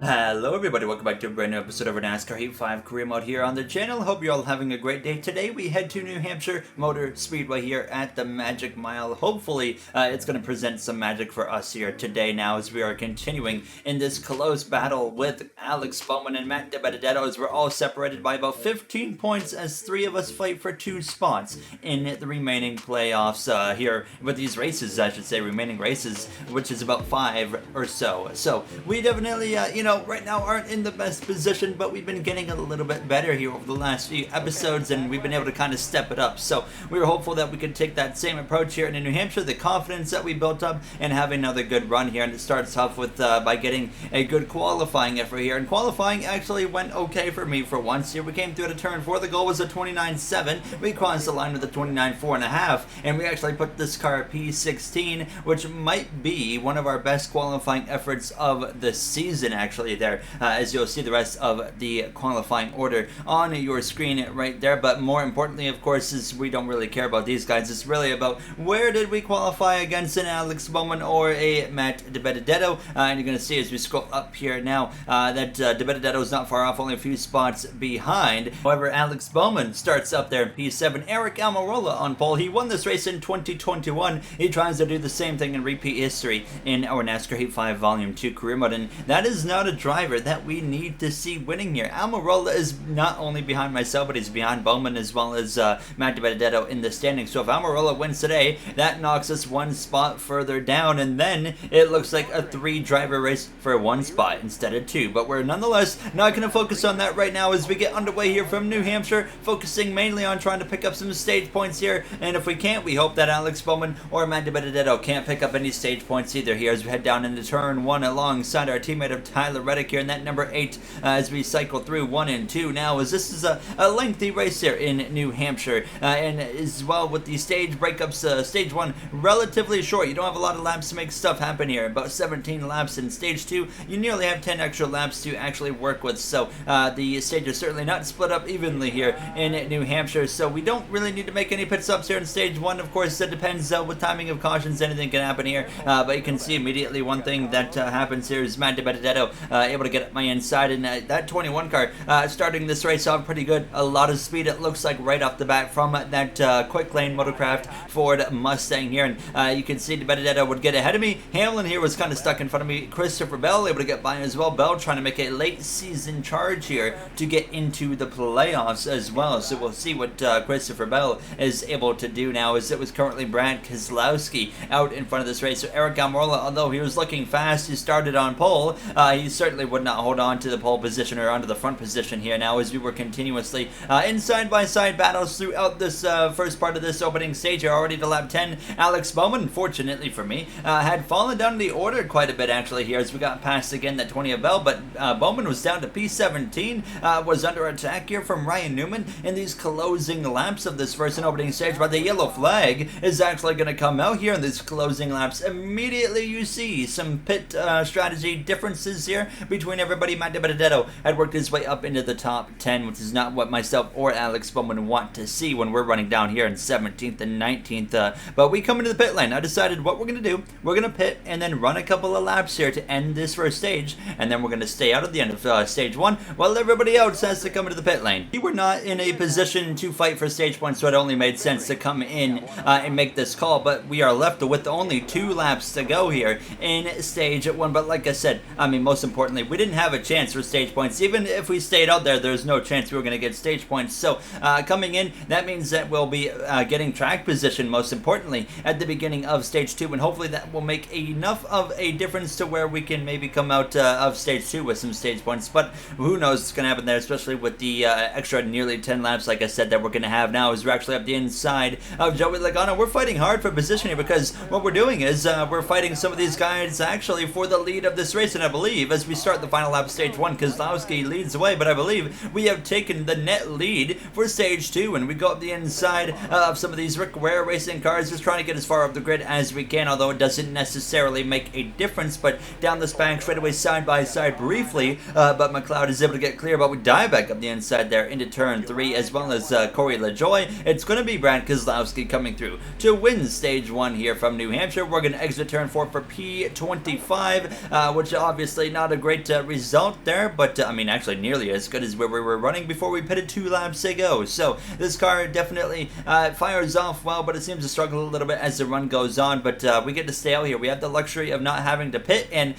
Hello everybody, welcome back to a brand new episode of our NASCAR Heat 5 career mode here on the channel. Hope you're all having a great day. Today we head to New Hampshire Motor Speedway here at the Magic Mile. Hopefully it's going to present some magic for us here today now as we are continuing in this close battle with Alex Bowman and Matt DiBenedetto as we're all separated by about 15 points as three of us fight for two spots in the remaining playoffs here with these races, I should say, remaining races, which is about 5 or so. So we definitely, right now aren't in the best position, but we've been getting a little bit better here over the last few episodes, and we've been able to kind of step it up. So we were hopeful that we could take that same approach here in New Hampshire, the confidence that we built up, and have another good run here. And it starts off with by getting a good qualifying effort here. And qualifying actually went okay for me for once here. We came through to turn 4. The goal was a 29.7. We crossed the line with a 29.4.5, and we actually put this car at P16, which might be one of our best qualifying efforts of the season, actually, there, as you'll see the rest of the qualifying order on your screen right there. But more importantly, of course, is we don't really care about these guys. It's really about where did we qualify against an Alex Bowman or a Matt DiBenedetto. And you're going to see as we scroll up here now that DiBenedetto is not far off, only a few spots behind. However, Alex Bowman starts up there, P7. Eric Almirola on pole. He won this race in 2021. He tries to do the same thing in repeat history in our NASCAR Heat 5 Volume 2 career mode, and that is not a driver that we need to see winning here. Almirola is not only behind myself, but he's behind Bowman as well as Matt DiBenedetto in the standings. So if Almirola wins today, that knocks us one spot further down, and then it looks like a 3-driver race for one spot instead of 2. But we're nonetheless not going to focus on that right now as we get underway here from New Hampshire, focusing mainly on trying to pick up some stage points here. And if we can't, we hope that Alex Bowman or Matt DiBenedetto can't pick up any stage points either here as we head down into turn 1 alongside our teammate of Tyler Reddick here in that number 8 as we cycle through 1 and 2 now, as this is a lengthy race here in New Hampshire, and as well with the stage breakups. Stage 1 relatively short. You don't have a lot of laps to make stuff happen here, about 17 laps. In stage 2 you nearly have 10 extra laps to actually work with, so the stage is certainly not split up evenly here in New Hampshire, so we don't really need to make any pit stops here in stage 1. Of course, it depends with timing of cautions, anything can happen here, but you can see immediately one thing that happens here is Matt DiBenedetto able to get up my inside, and that 21 car starting this race off pretty good. A lot of speed, it looks like, right off the bat from that quick lane Motorcraft Ford Mustang here, and you can see DiBenedetto would get ahead of me. Hamlin here was kind of stuck in front of me. Christopher Bell able to get by as well. Bell trying to make a late season charge here to get into the playoffs as well, so we'll see what Christopher Bell is able to do now, as it was currently Brad Keselowski out in front of this race. So Eric Almirola, although he was looking fast, he started on pole, he certainly would not hold on to the pole position or onto the front position here now, as we were continuously in side-by-side battles throughout this first part of this opening stage here. Already to lap 10, Alex Bowman, fortunately for me, had fallen down the order quite a bit actually here as we got past again that 20 of Bell, but Bowman was down to P17, was under attack here from Ryan Newman in these closing laps of this first and opening stage, but the yellow flag is actually going to come out here in these closing laps. Immediately you see some pit strategy differences here between everybody. Matt DiBenedetto had worked his way up into the top 10, which is not what myself or Alex Bowman want to see when we're running down here in 17th and 19th. But we come into the pit lane. I decided what we're going to do. We're going to pit and then run a couple of laps here to end this first stage, and then we're going to stay out at the end of stage 1 while everybody else has to come into the pit lane. We were not in a position to fight for stage 1, so it only made sense to come in and make this call, but we are left with only 2 laps to go here in stage 1. But like I said, I mean, most importantly, we didn't have a chance for stage points. Even if we stayed out there's no chance we were going to get stage points. So coming in, that means that we'll be getting track position, most importantly, at the beginning of stage 2, and hopefully that will make enough of a difference to where we can maybe come out of stage 2 with some stage points. But who knows what's going to happen there, especially with the extra nearly 10 laps, like I said, that we're going to have now, as we're actually up the inside of Joey Logano. We're fighting hard for position here, because what we're doing is we're fighting some of these guys actually for the lead of this race, and I believe as we start the final lap of stage 1, Keselowski leads the way, but I believe we have taken the net lead for stage 2, and we go up the inside of some of these Rick Ware racing cars, just trying to get as far up the grid as we can, although it doesn't necessarily make a difference. But down this bank straightaway side by side briefly, but McLeod is able to get clear, but we dive back up the inside there into turn 3, as well as Corey LaJoie. It's going to be Brad Keselowski coming through to win stage 1 here from New Hampshire. We're going to exit turn 4 for P25, which obviously not not a great result there, but I mean, actually nearly as good as where we were running before we pitted 2 laps ago. So this car definitely fires off well, but it seems to struggle a little bit as the run goes on. But we get to stay out here. We have the luxury of not having to pit, and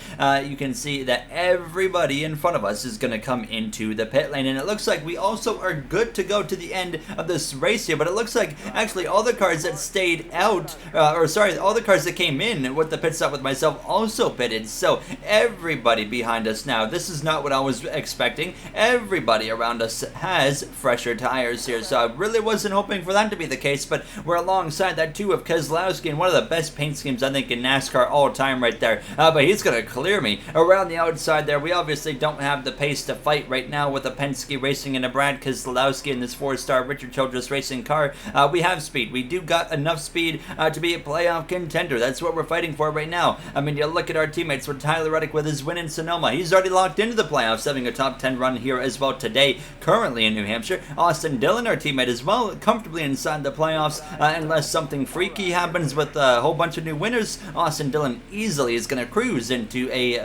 you can see that everybody in front of us is going to come into the pit lane, and it looks like we also are good to go to the end of this race here. But it looks like actually all the cars that stayed out, or sorry, all the cars that came in with the pit stop with myself also pitted. So everybody behind us now, this is not what I was expecting. Everybody around us has fresher tires here, so I really wasn't hoping for that to be the case, but we're alongside that too of Keselowski, and one of the best paint schemes I think in NASCAR all time right there. But he's going to clear me around the outside there. We obviously don't have the pace to fight right now with a Penske Racing and a Brad Keselowski in this 4-star Richard Childress Racing car. We have speed. We do got enough speed to be a playoff contender. That's what we're fighting for right now. I mean, you look at our teammates with Tyler Reddick with his win in Sonoma. He's already locked into the playoffs, having a top 10 run here as well today, currently in New Hampshire. Austin Dillon, our teammate as well, comfortably inside the playoffs, unless something freaky happens with a whole bunch of new winners. Austin Dillon easily is going to cruise into a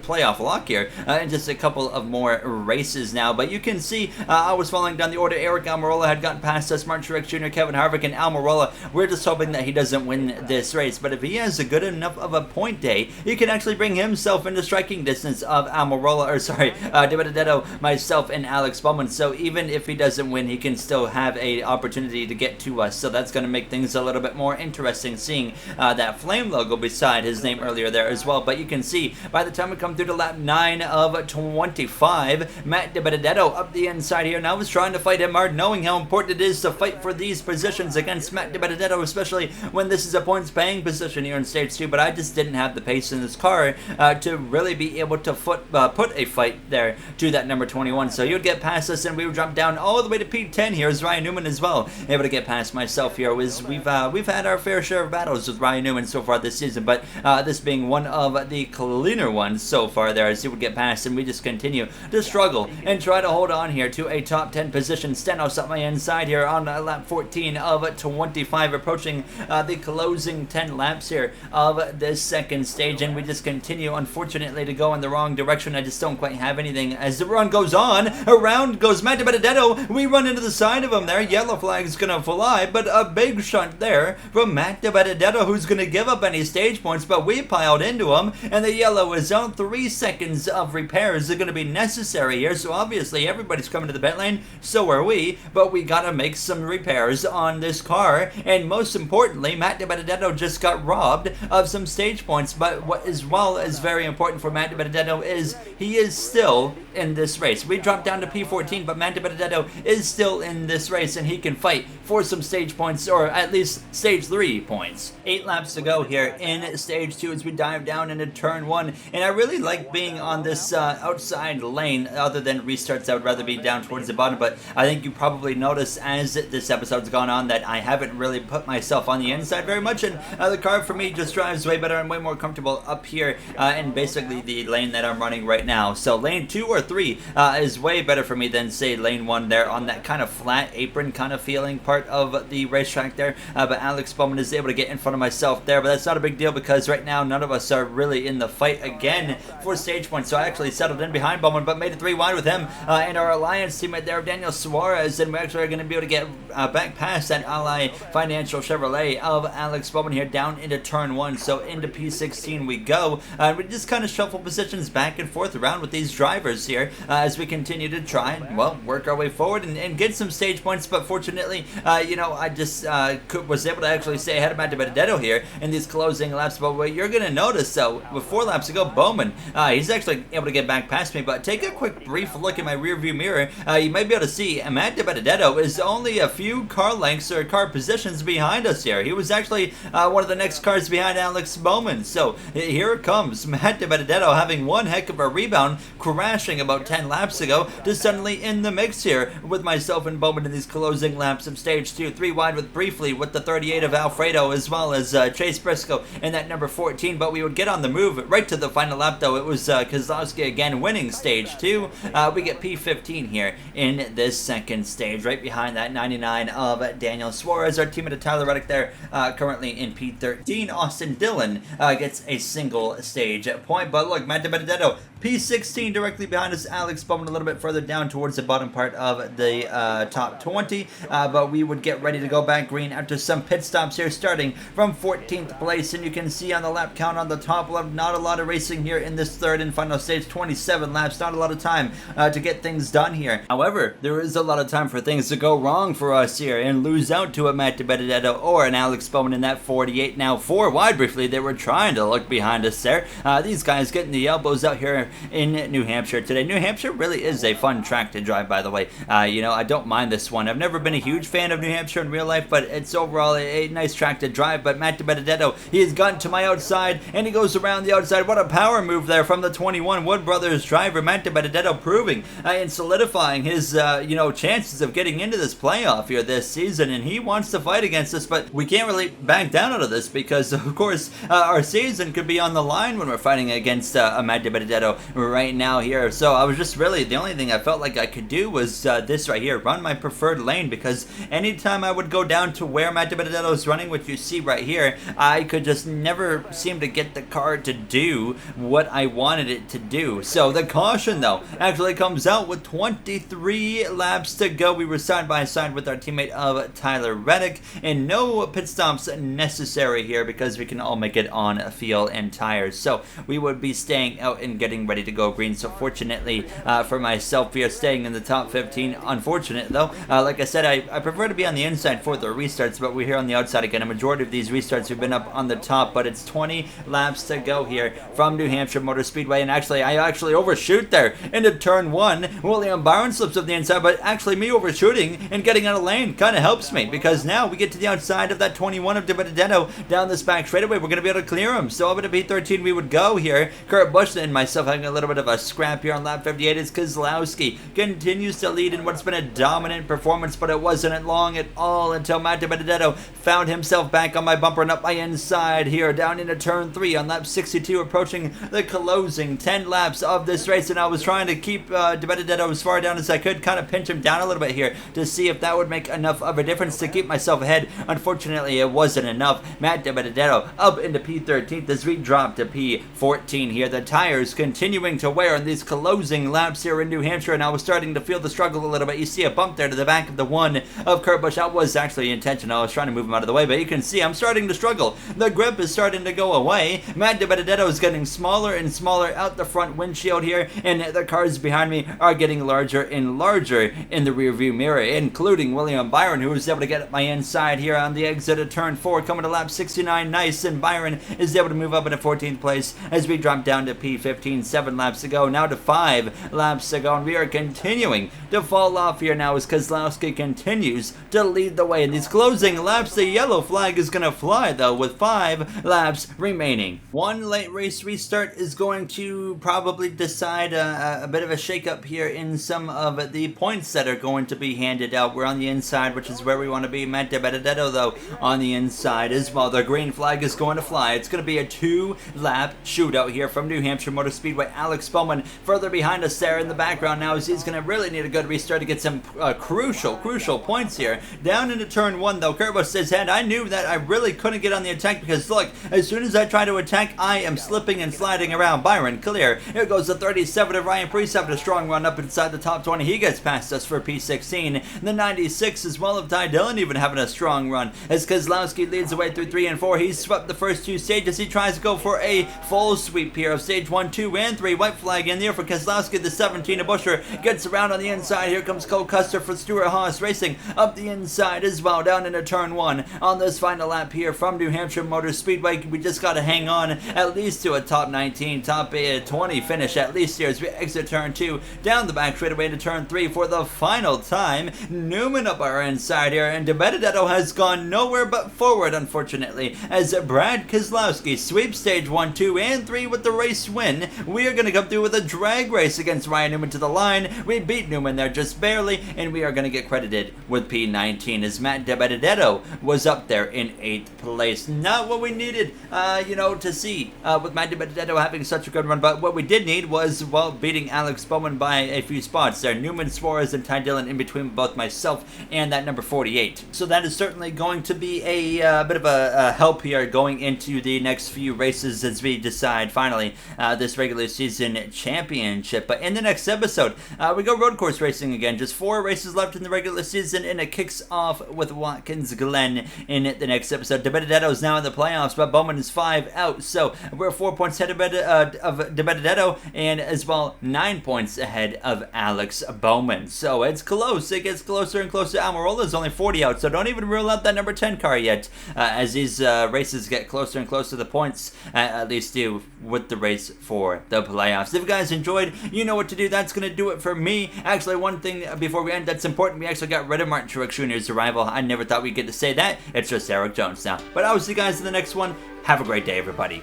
playoff lock here in just a couple of more races now. But you can see I was following down the order. Eric Almirola had gotten past us, Martin Truex Jr., Kevin Harvick, and Almirola. We're just hoping that he doesn't win this race, but if he has a good enough of a point day, he can actually bring himself into striking distance of Almirola, or sorry, DiBenedetto, myself, and Alex Bowman. So even if he doesn't win, he can still have a opportunity to get to us. So that's going to make things a little bit more interesting, seeing that flame logo beside his name earlier there as well. But you can see by the time we come through to lap 9 of 25, Matt DiBenedetto up the inside here. And I was trying to fight him hard, knowing how important it is to fight for these positions against Matt DiBenedetto, especially when this is a points-paying position here in Stage 2. But I just didn't have the pace in this car to really be able to put a fight there to that number 21. So he would get past us, and we would drop down all the way to P10 here as Ryan Newman as well, able to get past myself here. We've had our fair share of battles with Ryan Newman so far this season, but this being one of the cleaner ones so far there, as he would get past, and we just continue to struggle and try to hold on here to a top 10 position. Stenos up my inside here on lap 14 of 25, approaching the closing 10 laps here of this second stage, and we just continue, unfortunately, to go in the wrong direction. I just don't quite have anything as the run goes on. Around goes Matt DiBenedetto. We run into the side of him there. Yellow flag's gonna fly, but a big shunt there from Matt DiBenedetto, who's gonna give up any stage points, but we piled into him, and the yellow is on. 3 seconds of repairs are gonna be necessary here, so obviously everybody's coming to the pit lane, so are we, but we gotta make some repairs on this car, and most importantly, Matt DiBenedetto just got robbed of some stage points. But what as well is very important for Matt DiBenedetto is he is still in this race. We dropped down to P14, but Matt DiBenedetto is still in this race, and he can fight for some stage points, or at least stage 3 points. 8 laps to go here in stage 2 as we dive down into turn 1, and I really like being on this outside lane. Other than restarts, I would rather be down towards the bottom, but I think you probably noticed as this episode's gone on that I haven't really put myself on the inside very much, and the car for me just drives way better and way more comfortable up here in basically the lane that I'm running right now. So lane 2 or 3 is way better for me than, say, lane 1 there on that kind of flat apron kind of feeling part of the racetrack there. But Alex Bowman is able to get in front of myself there, but that's not a big deal because right now none of us are really in the fight again for stage points. So I actually settled in behind Bowman, but made it 3 wide with him and our alliance teammate there, Daniel Suarez, and we actually are going to be able to get back past that Ally Financial Chevrolet of Alex Bowman here down into turn 1. So into P16 we go, and we just kind of shuffle positions back and forth around with these drivers here as we continue to try and, well, work our way forward and get some stage points. But fortunately, you know, I just was able to actually stay ahead of Matt DiBenedetto here in these closing laps. But what you're going to notice, though, with 4 laps to go, Bowman, he's actually able to get back past me. But take a quick brief look at my rearview mirror. You might be able to see Matt DiBenedetto is only a few car lengths or car positions behind us here. He was actually one of the next cars behind Alex Bowman. So here it comes, Matt DiBenedetto having one heck of a rebound, crashing about 10 laps ago, to suddenly in the mix here with myself and Bowman in these closing laps of stage 2. 3 wide with briefly with the 38 of Alfredo, as well as Chase Briscoe in that number 14. But we would get on the move right to the final lap, though. It was Keselowski again winning stage 2. We get P15 here in this second stage, right behind that 99 of Daniel Suarez. Our teammate of Tyler Reddick there, currently in P13. Austin Dillon gets a single stage point. But look, Matt DiBenedetto P16 directly behind us, Alex Bowman a little bit further down towards the bottom part of the top 20, but we would get ready to go back green after some pit stops here, starting from 14th place, and you can see on the lap count on the top left, not a lot of racing here in this third and final stage, 27 laps, not a lot of time to get things done here. However, there is a lot of time for things to go wrong for us here and lose out to a Matt DiBenedetto or an Alex Bowman in that 48, now 4 wide briefly. They were trying to look behind us there. These guys getting the elbows out here in New Hampshire today. New Hampshire really is a fun track to drive, by the way. You know, I don't mind this one. I've never been a huge fan of New Hampshire in real life, but it's overall a nice track to drive. But Matt DiBenedetto, he has gotten to my outside, and he goes around the outside. What a power move there from the 21 Wood Brothers driver, Matt DiBenedetto, proving and solidifying his, you know, chances of getting into this playoff here this season. And he wants to fight against us, but we can't really back down out of this because, of course, our season could be on the line when we're fighting against Matt DiBenedetto right now here. So I was just really, the only thing I felt like I could do was this right here, run my preferred lane, because anytime I would go down to where Matt DiBenedetto is running, which you see right here, I could just never seem to get the car to do what I wanted it to do. So the caution, though, actually comes out with 23 laps to go. We were side by side with our teammate of Tyler Reddick, and no pit stops necessary here because we can all make it on fuel and tires. So we would be staying out and getting ready to go green. So fortunately for myself, we are staying in the top 15. Unfortunate though, like I said, I prefer to be on the inside for the restarts, but we're here on the outside again. A majority of these restarts have been up on the top, but it's 20 laps to go here from New Hampshire Motor Speedway. And actually, I overshoot there into turn 1. William Byron slips up the inside, but actually me overshooting and getting out of lane kind of helps me, because now we get to the outside of that 21 of DiBenedetto down this back straightaway. We're going to be able to clear him. So over to P13 we would go here. Kurt Busch and myself having a little bit of a scrap here on lap 58 as Keselowski continues to lead in what's been a dominant performance, but it wasn't long at all until Matt DiBenedetto found himself back on my bumper and up my inside here down into turn 3 on lap 62, approaching the closing 10 laps of this race. And I was trying to keep DiBenedetto as far down as I could, kind of pinch him down a little bit here to see if that would make enough of a difference to keep myself ahead. Unfortunately, it wasn't enough. Matt DiBenedetto up into P13 as we drop to P14 here. The tires continuing to wear in these closing laps here in New Hampshire, and I was starting to feel the struggle a little bit. You see a bump there to the back of the one of Kurt Busch. That was actually intentional. I was trying to move him out of the way, but you can see I'm starting to struggle. The grip is starting to go away. Matt DiBenedetto is getting smaller and smaller out the front windshield here, and the cars behind me are getting larger and larger in the rearview mirror, including William Byron, who was able to get at my inside here on the exit of turn 4, coming to lap 69. Nice, and Byron is able to move up into 14th place as we drop down to P15. 7 laps to go, now to 5 laps to go, and we are continuing to fall off here now as Keselowski continues to lead the way. In these closing laps, the yellow flag is going to fly though with 5 laps remaining. One late race restart is going to probably decide a bit of a shakeup here in some of the points that are going to be handed out. We're on the inside, which is where we want to be. Matt DiBenedetto though on the inside as well. The green flag is going to fly. It's going to be a 2-lap shootout here from New Hampshire Motor Speedway. Alex Bowman further behind us there in the background now, as he's going to really need a good restart to get some crucial points here. Down into turn 1 though, Kurt Busch says, and I knew that I really couldn't get on the attack because look, as soon as I try to attack, I am slipping and sliding around. Byron clear. Here goes the 37 of Ryan Preece having a strong run up inside the top 20. He gets past us for P16. The 96 as well of Ty Dillon even having a strong run as Keselowski leads the way through 3 and 4. He's swept the first 2 stages. He tries to go for a full sweep here of stage 1, 2, and 3. White flag in there for Keselowski. The 17 of Buscher gets around on the inside. Here comes Cole Custer for Stuart Haas racing up the inside as well down into turn 1 on this final lap here from New Hampshire Motor Speedway. We just got to hang on at least to a top 19, top 20 finish at least here as we exit turn 2 down the back straightaway to turn 3 for the final time. Newman up our inside here, and DiBenedetto has gone nowhere but forward, unfortunately, as Brad Keselowski sweeps stage 1, 2, and 3 with the race win. We are going to come through with a drag race against Ryan Newman to the line. We beat Newman there just barely, and we are going to get credited with P19 as Matt DiBenedetto was up there in 8th place. Not what we needed, to see with Matt DiBenedetto having such a good run, but what we did need was, well, beating Alex Bowman by a few spots there. Newman, Suarez, and Ty Dillon in between both myself and that number 48. So that is certainly going to be a bit of a help here going into the next few races as we decide finally this regular season championship. But in the next episode, we go road course racing again. Just 4 races left in the regular season, and it kicks off with Watkins Glen in the next episode. DeBenedetto is now in the playoffs, but Bowman is 5 out. So we're 4 points ahead of DeBenedetto, and as well 9 points ahead of Alex Bowman. So it's close. It gets closer and closer. Almirola is only 40 out, so don't even rule out that number 10 car yet. As these races get closer and closer, the points at least do with the race for the playoffs. If you guys enjoyed, you know what to do. That's going to do it for me. Actually, one thing before we end that's important, we actually got rid of Martin Truex Jr.'s arrival. I never thought we'd get to say that. It's just Eric Jones now. But I will see you guys in the next one. Have a great day, everybody.